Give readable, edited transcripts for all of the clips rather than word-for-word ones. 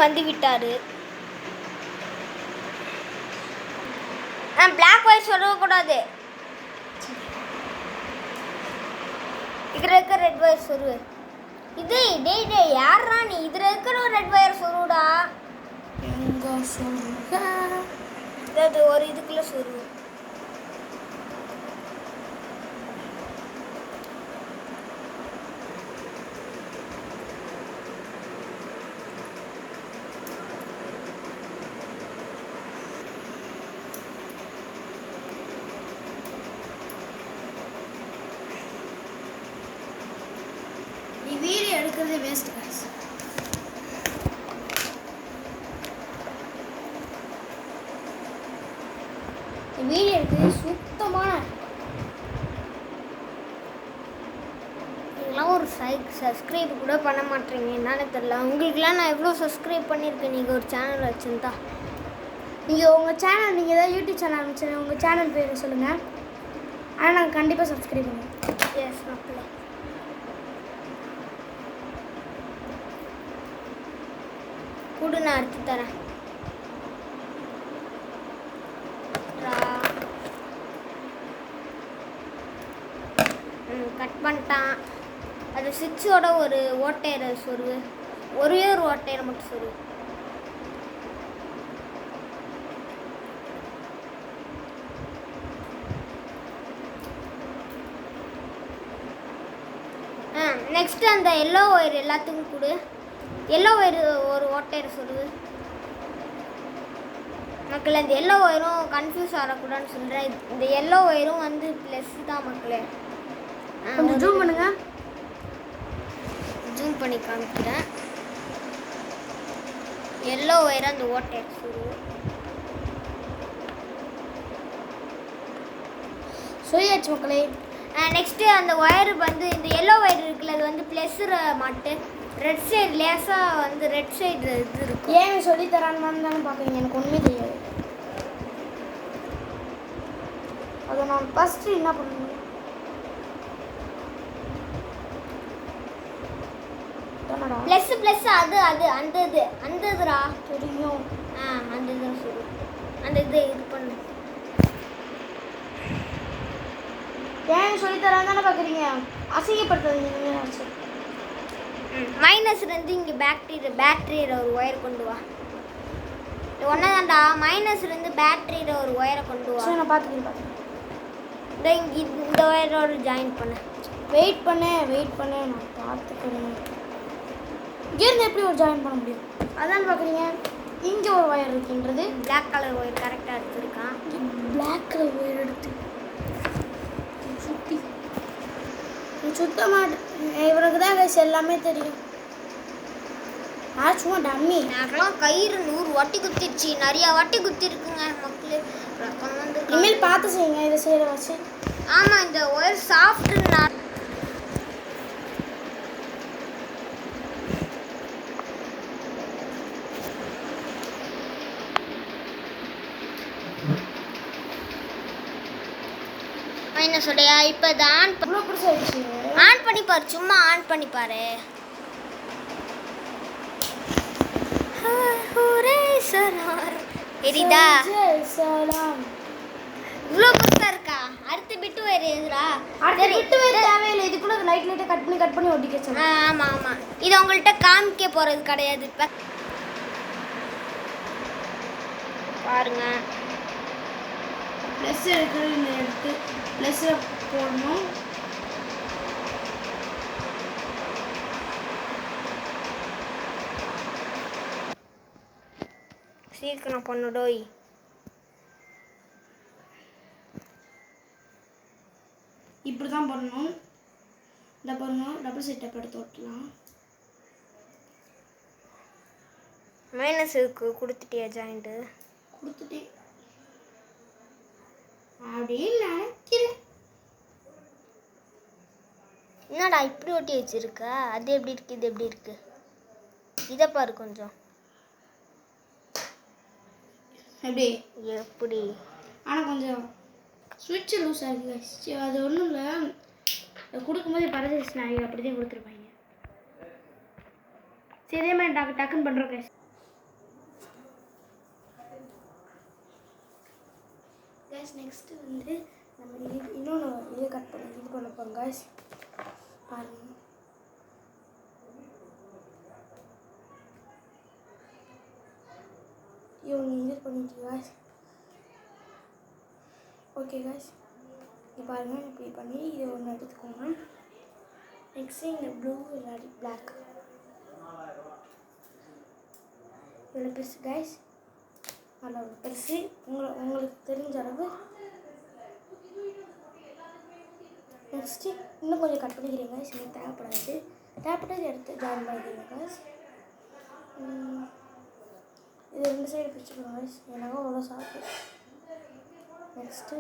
வந்து விட்டாரு. Black white சொல்லக்கூடாது. இதில் இருக்க ரெட் ஒயர் சொருவு. இது டேய் யாரா நீ? இதில் இருக்கிற ஒரு ரெட் ஒயர் சொருவுடா. எங்கே சொல்லுங்க? இது ஒரு இதுக்குள்ளே சொருவு. வீடியோ எடுக்கிறதே வேஸ்ட் காசு. வீடியோ எடுக்கிறது சுத்தமான நீங்களாம் ஒரு சப்ஸ்கிரைப் கூட பண்ண மாட்டேறீங்க. என்னன்னு தெரியல. உங்களுக்குலாம் நான் எவ்வளோ சப்ஸ்கிரைப் பண்ணியிருக்கேன். நீங்கள் ஒரு சேனல் வச்சுருந்தா. நீங்கள் உங்கள் சேனல் நீங்கள் ஏதாவது யூடியூப் சேனல் ஆரம்பிச்சு உங்கள் சேனல் பேர் சொல்லுங்கள். ஆனால் நாங்கள் கண்டிப்பாக சப்ஸ்கிரைப் பண்ணுவோம். எஸ் மக்களே. கூட நான் எடுத்து தரேன். கட் பண்ணிட்டான். அது சுவிட்சோட ஒரு ஓட்டையரை சொருவு. ஒரே ஒரு ஓட்டையரை மட்டும் சொருவு. நெக்ஸ்ட் அந்த எல்லோ ஒயர் எல்லாத்துக்கும் கொடு. எல்லோ ஒயர் ஒரு ஓட்டையரை சொருவு. மக்களே இந்த எல்லோ ஒயரும் கன்ஃபியூஸ் ஆகக்கூடாதுன்னு சொல்கிறேன். இந்த எல்லோ ஒயரும் வந்து ப்ளஸ் தான் மக்களே. கொஞ்சம் ஜூம் பண்ணுங்க. ஜூம் பண்ணி காமிக்கிறேன். எல்லோ ஒயர் அந்த ஓட்டையரை சொருவு. சொல்லியாச்சு மக்களே. நெக்ஸ்ட்டு அந்த ஒயர் வந்து இந்த எல்லோ ஒயர் இருக்குல்ல, அது வந்து ப்ளஸ் மாட்டு ரெட் சைடு லேசாக வந்து ரெட் சைடு இது இருக்கும். ஏன் சொல்லித்தரான்னு தானே பார்க்குறீங்க? எனக்கு ஒன்றுமே தெரியாது. அதை நான் ஃபஸ்ட்டு என்ன பண்ணணும்? ப்ளஸ் ப்ளஸ் அது அது அந்த இது அந்த இதுரா தெரியும். அந்த இதுதான் சொல்லு. அந்த இது இது பண்ணு. ஏன் சொல்லித்தரான்னு தானே பார்க்குறீங்க? அசிங்கப்படுத்தாதீங்க. மைனஸ்லேருந்து இங்கே பேட்டரியில் ஒரு ஒயர் கொண்டு வா. ஒன்றா தான்டா. மைனஸ்லேருந்து பேட்டரியில் ஒரு ஒயரை கொண்டு வா. நான் பார்த்துக்கிறேன். இங்கே இந்த ஒயரோடு ஜாயின் பண்ண. வெயிட் பண்ணு நான் பார்த்துக்கிறேன். இங்கேருந்து எப்படி ஒரு ஜாயின் பண்ண முடியும்? அதான் பார்க்குறீங்க. இங்கே ஒரு ஒயர் இருக்குன்றது பிளாக் கலர் ஒயர் கரெக்டாக எடுத்துருக்கான். பிளாக் கலர் ஒயர் எடுத்து சுத்தமாக இவனுக்கு தான் கைஸ் எல்லாமே தெரியும். சும்மா டம்மி. எனக்கெல்லாம் கயிறு 100 வாட்டி குத்திடுச்சு. நிறையா வாட்டி குத்திருக்குங்க மக்களே. வந்து இனிமேல் பார்த்து செய்யுங்க இதை செய்கிற வச்சு. ஆமாம் இந்த ஒயர் சாஃப்ட்னா மைனஸோடையா இப்போ தான் ஆன் பண்ணி பாரு. சும்மா ஆன் பண்ணி பாரு. தெரியுதா? இவ்வளோ பெருசா இருக்கா? அடுத்த பிட்டு வேறு எதுரா? அடுத்த பிட்டு வேறு தேவையில்லை. இதுக்குள்ள லைட்டாக கட் பண்ணி ஒட்டிக்க. ஆமாம் ஆமாம். இது உங்கள்கிட்ட காமிக்க போகிறது கிடையாது. இப்போ பாருங்க. ப்ளஸ் எடுத்து ப்ளஸ்ஸை போடணும். சீக்கிரம் பண்ணுடோய். இப்படி தான் பண்ணணும். இந்த பண்ணணும். டபுள் சைட் டப் எடுத்து ஓட்டலாம். மைனஸுக்கு கொடுத்துட்டியா ஜாயிண்ட்டு? கொடுத்துட்டேன் அப்படின்னு நினைக்கிறேன். என்னடா இப்படி ஒட்டி வச்சிருக்க? அது எப்படி இருக்கு, இது எப்படி இருக்கு? இதை பாரு கொஞ்சம். எப்படி எப்படி? ஆனால் கொஞ்சம் ஸ்விட்ச் லூஸ் ஆகுது. அது ஒன்றும் இல்லை. கொடுக்கும்போது பரதேசி நாய் அப்படி தான் கொடுத்துருப்பாங்க. சரி இதே மாதிரி டக்குன்னு பண்ணுறோம் கைஸ். கைஸ் நெக்ஸ்ட்டு வந்து நம்ம இன்னொன்று இது கட் பண்ணி இது பண்ண போகிறோம் கைஸ். பாருங்கள், இவங்க இது பண்ணிட்டு கைஸ். ஓகே கைஸ், இது பாருங்கள், இப்படி பண்ணி இது ஒன்று எடுத்துக்கோங்க. நெக்ஸ்ட்டு இந்த ப்ளூ இல்லாட்டி பிளாக் இவ்வளோ பெருசு கைஸ், நல்லா பெருசு. உங்களுக்கு தெரிஞ்ச அளவு. நெக்ஸ்ட்டு இன்னும் கொஞ்சம் கட் பண்ணிக்கிறீங்க கைஸ், எனக்கு தேவைப்படாது எடுத்து ஜாயின் பண்ணிக்கிறீங்க கைஸ். இது 2 சைடு பிரிச்சுக்கணும் கைஸ், எனக்கு அவ்வளோ சாப்பிட்டு. நெக்ஸ்ட்டு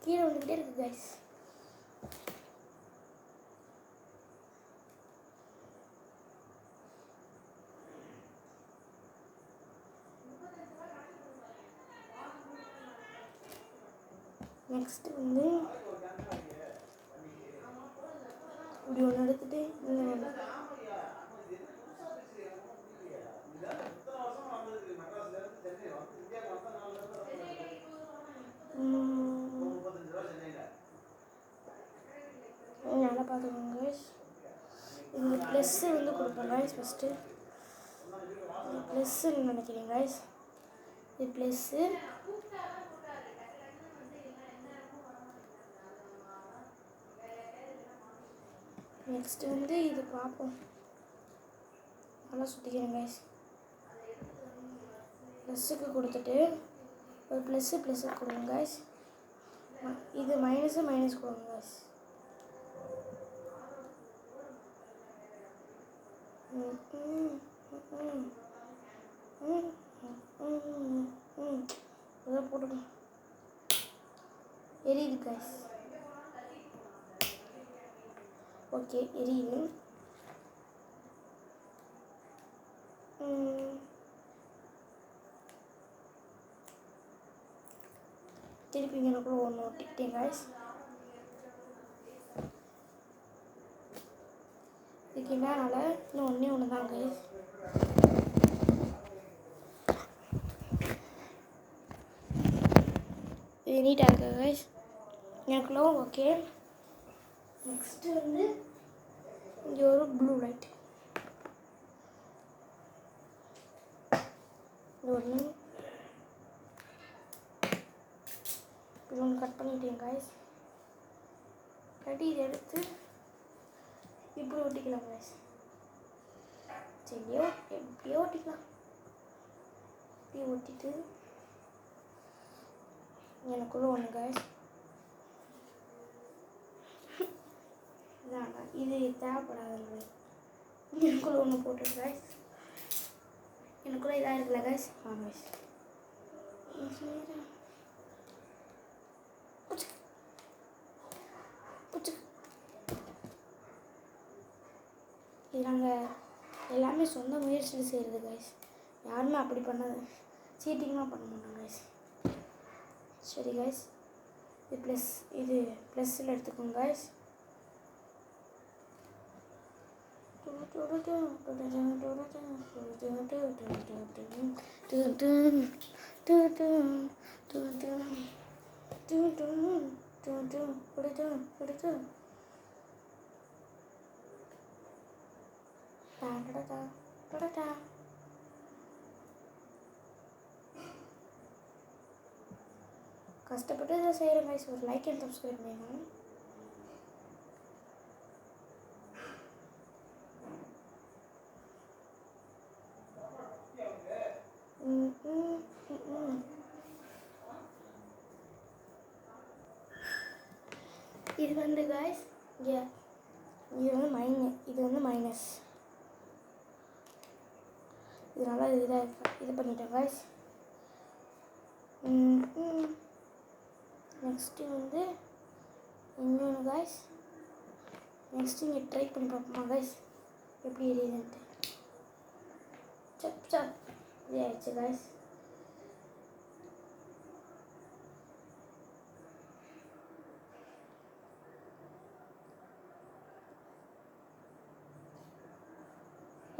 கீழே வந்துக்கிட்டே இருக்குது கைஸ். நெக்ஸ்ட்டு வந்து இப்படி ஒன்று எடுத்துகிட்டு இன்னும் ஒன்று நல்லா பார்த்துக்கோங்க கைஸ். இந்த ப்ளஸ்ஸு வந்து கொடுப்பேன் கைஸ். ஃபஸ்ட்டு ப்ளஸ்ஸுன்னு நினைக்கிறேன் கைஸ், இது ப்ளஸ்ஸு. நெக்ஸ்ட்டு வந்து இது பார்ப்போம், நல்லா சுற்றிக்கிறேன் கைஸ். ப்ளஸ்ஸுக்கு கொடுத்துட்டு ஒரு ப்ளஸ்ஸுக்கு கொடுங்க கைஸ். இது மைனஸ் கொடுங்க கைஸ். இதெல்லாம் போட்டுக்கணும். எரியுது கைஸ். ஓகே, எரியுது. திருப்பி எனக்குள்ள ஒன்று ஒட்டிக்கிட்டேன் கைஸ். இதுக்கு என்னால இன்னும் ஒன்று தான் கைஸ். இது நீட்டாக இருக்கு கைஸ், எனக்குள்ள ஓகே. நெக்ஸ்ட்டு வந்து இங்கே ஒரு ப்ளூ லைட், இது ஒன்று கட் பண்ணிட்டேன் கைஸ். கட்டி இதை எடுத்து இப்படி ஒட்டிக்கலாம் கைஸ். சரியா, எப்படியோ ஒட்டிக்கலாம். இப்படி ஒட்டிட்டு எனக்குள்ள ஒன்று கைஸ். இது தேவைப்படாது. எனக்குள்ள ஒன்று போட்டு கைஸ். எனக்குள்ள இதாக இருக்குல்ல கைஸ். கைஸ் இது நாங்கள் எல்லாமே சொந்த முயற்சியில் செய்கிறது கைஸ். யாருமே அப்படி பண்ணது சீட்டிங்லாம் பண்ண மாட்டோம் கைஸ். சரி கைஸ், இது ப்ளஸ்ஸில் எடுத்துக்கோங்க கைஸ். கஷ்டப்பட்டு இதை செய்கிற கைஸ். ஒரு லைக் அண்ட் சப்ஸ்கிரைப் பண்ணுங்க. இது வந்து கைஸ் இது வந்து மைனஸ். இதனால் இது பண்ணிட்டேன் கைஸ். நெக்ஸ்ட்டு வந்து இன்னொன்று கைஸ். நெக்ஸ்ட்டு இங்கே ட்ரை பண்ணி பார்ப்போமா கைஸ், எப்படி எரியுதுன்ட்டு. சப் இது ஆயிடுச்சு கைஸ்.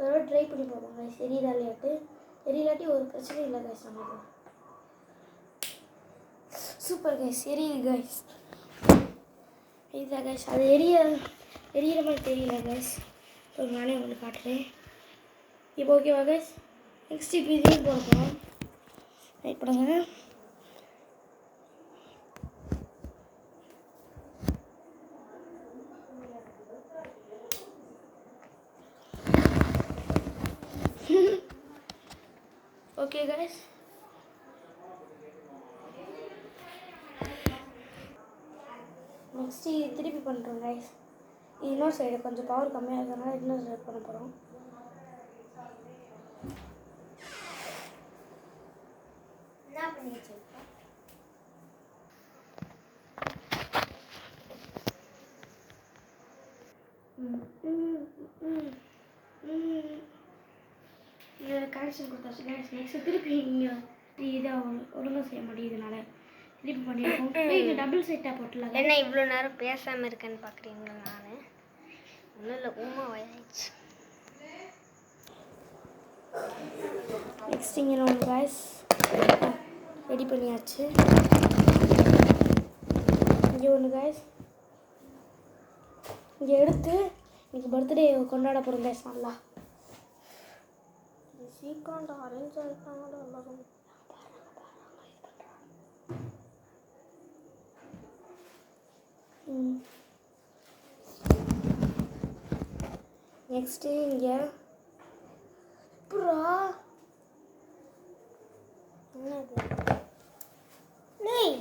ஒரு ட்ரை பண்ணி பார்ப்போம் கைஸ், எரியிலாட்டி ஒரு பிரச்சனையும் இல்லை கைஸ். நமக்கு சூப்பர் கைஸ், எரியுது கைஸ். இதுதான் கைஸ், அது எரியிற மாதிரி தெரியல கைஸ். இப்போ நானே உங்களுக்கு காட்டுறேன். இப்போ ஓகேவா கைஸ்? நெக்ஸ்ட் இப்போ இதையும் போட போகிறோம். வெயிட் பண்ணுங்க. ஓகே கைஸ், நெக்ஸ்ட்டு இது திருப்பி பண்ணுறோம் கைஸ். இன்னொரு சைடு கொஞ்சம் பவர் கம்மியாக இருக்கிறதுனால இன்னொரு சைடு பண்ண போகிறோம். என்ன பண்ணி வச்சிருக்கோம்? இதில் கனெக்ஷன் கொடுத்தாச்சு கைஸ். நெக்ஸ்ட்டு திருப்பி இங்கே இதை ஒழுங்காக செய்ய முடியுதுனால திருப்பி பண்ணியிருக்கோம். இங்கே டபுள் சைட்டாக போட்டலாம். என்ன இவ்வளோ நேரம் பேசாமல் இருக்கேன்னு பார்க்குறீங்களா? நான் ஒன்றும் இல்லை, ஊமா வயாச்சு. நெக்ஸ்ட் இங்கே நம்ம கைஸ் ரெடி பண்ணியாச்சு. இங்கே ஒன்று கைஸ், இங்கே எடுத்து இன்னைக்கு பர்த்டே கொண்டாட போகிறோம் கைஸ். நல்லா சீக்கிரம் அரேஞ்ச் ஆகிட்டாங்களோ எல்லாரும். நெக்ஸ்ட்டு இங்கே புறா என்னது? நெய்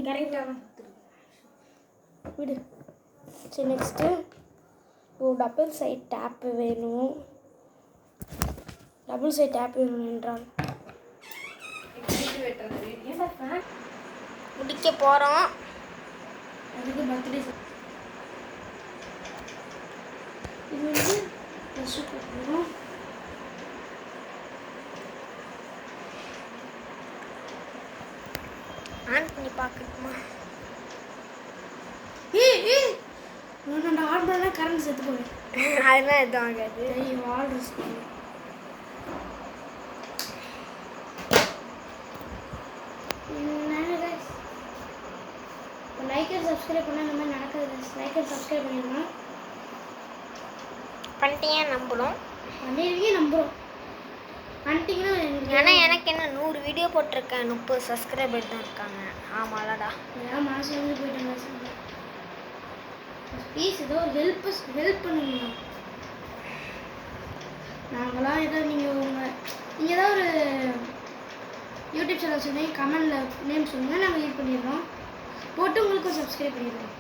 கரெக்டாக விடு. சரி நெக்ஸ்ட்டு ஒரு டபுள் சைட் டேப் வேணும். டபுள் சைட் டேப் வேணும் என்றால் முடிக்க போகிறோம். அதுக்கு பர்த்டே இது வந்து ட்ரெஸ்ஸு போட்டுருவோம். ஆன் பண்ணி பார்க்கணுமா? நான் ஆன் பண்ணா கரண்ட் செத்து போவேன். அதெல்லாம் எதுவும் ஆகாது. வால் ட்ரெஸ் லைக் அண்ட் சப்ஸ்கிரைப் பண்ணால் இந்த மாதிரி நடக்குது கைஸ். லைக் அண்ட் சப்ஸ்கிரைப் பண்ணிடுங்க. பண்ணிட்டீங்க நம்புகிறோம். பண்ணிடுவீங்க நம்புகிறோம். பண்ணிட்டீங்கன்னா ஏன்னா எனக்கு என்ன 100 வீடியோ போட்டிருக்கேன், 30 சப்ஸ்கிரைபர் தான் இருக்காங்க. ஆமாலடா, ஏன் மனசு வந்து போயிட்டேன் கைஸ். ப்ளீஸ் ஏதோ ஒரு ஹெல்ப் பண்ணுங்க. நாங்களாம் ஏதோ நீங்கள் ஏதோ ஒரு யூடியூப் சேனல் சொன்னீங்க, கமெண்டில் நேம் சொல்லுங்கள், நாங்கள் இது பண்ணிடுறோம். போட்டு உங்களுக்கு சப்ஸ்கிரைப் பண்ணிடுறோம்.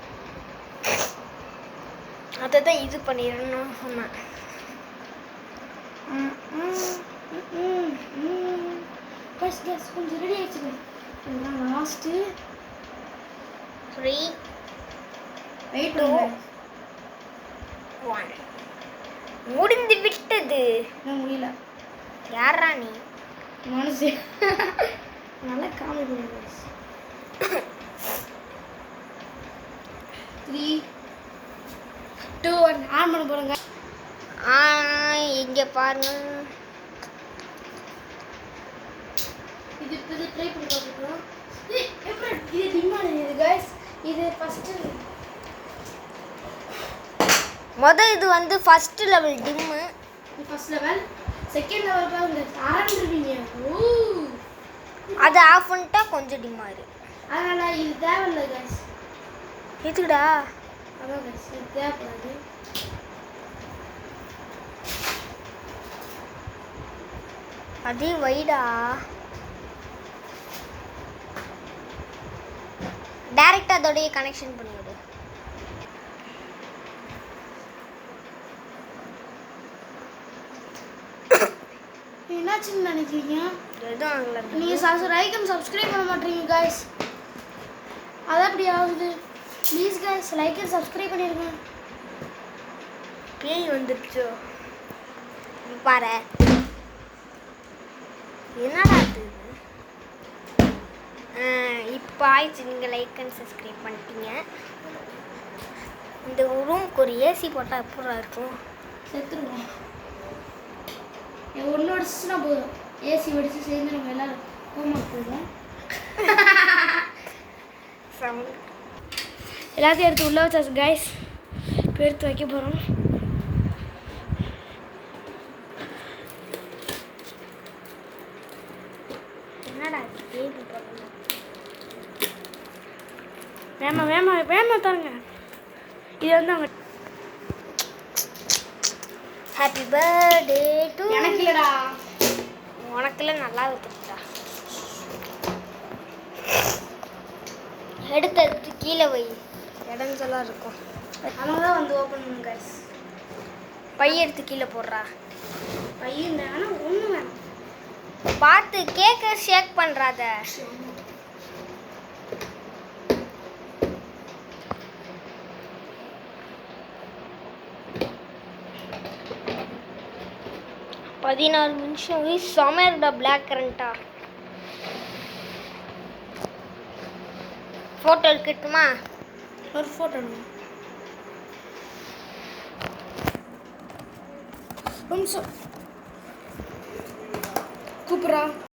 அதை தான் இது பண்ணிடணும்னு சொன்னேன். கேஸ் கொஞ்சம் ரெடி ஆயிடுச்சு. இதுதான் லாஸ்ட்டு. 3 வெயிட் 2 1 முடிந்து விட்டது. நான் முடியல. யாரா நீ? மனசு நல்லா காமெடி பண்ணுங்க. 3 2 1 ஆன் பண்ண போகிறோங்க. இங்கே பாருங்க. இது ட்ரை பண்ணி பார்க்கலாம். இது டிமாண்ட் இது கைஸ். இது இது வந்து ஃபர்ஸ்ட் லெவல் டிம்மு. இது ஃபர்ஸ்ட் லெவல். செகண்ட் லெவல் பாருங்க ஆரம்பிச்சிருவீங்க. அது ஆஃப் பண்ணிட்டா கொஞ்சம் டிம்மா இருக்கு. அதனால இது தேவையில்லை கைஸ். எதுக்குடா? அதான் கைஸ் இது தேவைப்படாது. அதே வைடா. டைரக்டா அதோடய கனெக்ஷன் பண்ணிவிடு. என்னாச்சுன்னு நினைக்கிறீங்க? எதுவும் ஆகல. நீங்கள் லைக் அண்ட் சப்ஸ்கிரைப் பண்ண மாட்டீங்க கைஸ். அதான் அப்படி ஆகுது. Please guys like and subscribe பண்ணிடுங்க. பேய் வந்துடுச்சு பாரு. என்னடா இது? இப்போ ஆயிடுச்சு. நீங்கள் லைக் அண்ட் சப்ஸ்கிரைப் பண்ணிட்டீங்க. இந்த ரூம்க்கு ஒரு ஏசி போட்டால் எப்படி இருக்கும்? செத்துருவோம். ஒன்று அடிச்சுன்னா போதும், ஏசி வெடிச்சு சேர்ந்து நம்ம எல்லாரும் கோமா போயிடுவோம். எல்லாத்தையும் எடுத்து உள்ள வச்சாச்சு கைஸ். இப்போ எடுத்து வைக்க போகிறோம். என்னடா கேபி போடணும். வேமா தாருங்க. இது வந்து அவங்க ஹாப்பி பர்த்டே டு எனக்கு இல்லைடா. உனக்குள்ள நல்லா இருக்குடா. எடுத்து கீழே வை, இடஞ்செல்லாம் இருக்கும். அவங்க தான் வந்து ஓப்பன் பண்ணுங்க கைஸ். பைய எடுத்து கீழே போடுறா. பையன் ஆனால் ஒன்று வேணும். பார்த்து கேக்க ஷேக் பண்றாத. பதினாறு நிமிஷம் செமையா பிளாக் கரண்டா. போட்டோ எடுக்கட்டுமா? ஒரு ஃபோட்டோ நிமிஷம் கூப்பிட்றா.